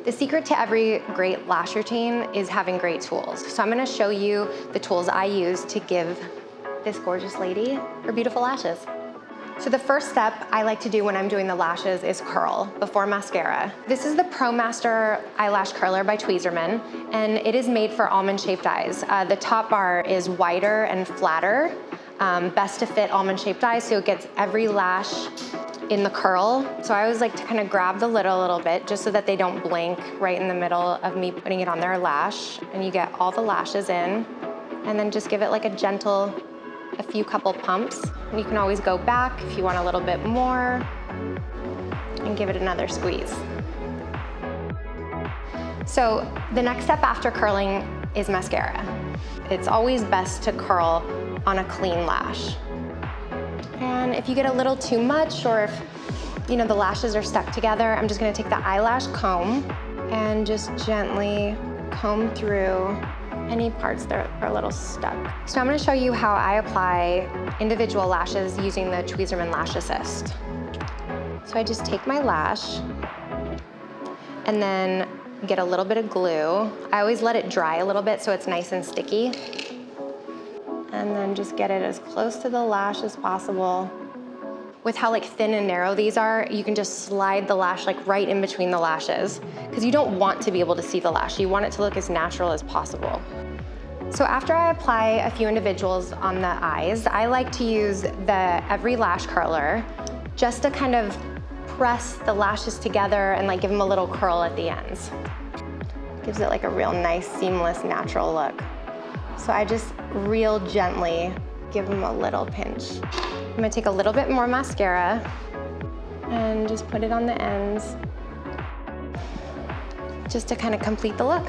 The secret to every great lash routine is having great tools. So I'm gonna show you the tools I use to give this gorgeous lady her beautiful lashes. So the first step I like to do when I'm doing the lashes is curl before mascara. This is the ProMaster Eyelash Curler by Tweezerman, and it is made for almond-shaped eyes. The top bar is wider and flatter, best to fit almond-shaped eyes, so it gets every lash in the curl. So I always like to kind of grab the lid a little bit just so that they don't blink right in the middle of me putting it on their lash, and you get all the lashes in, and then just give it like a few couple pumps. And you can always go back if you want a little bit more and give it another squeeze. So the next step after curling is mascara. It's always best to curl on a clean lash. And if you get a little too much, or if the lashes are stuck together, I'm just gonna take the eyelash comb and just gently comb through any parts that are a little stuck. So I'm gonna show you how I apply individual lashes using the Tweezerman Lash Assist. So I just take my lash and then get a little bit of glue. I always let it dry a little bit so it's nice and sticky. And then just get it as close to the lash as possible. With how thin and narrow these are, you can just slide the lash right in between the lashes, because you don't want to be able to see the lash. You want it to look as natural as possible. So after I apply a few individuals on the eyes, I like to use the Every Lash Curler just to kind of press the lashes together and give them a little curl at the ends. Gives it a real nice, seamless, natural look. So I just real gently give them a little pinch. I'm gonna take a little bit more mascara and just put it on the ends just to kind of complete the look.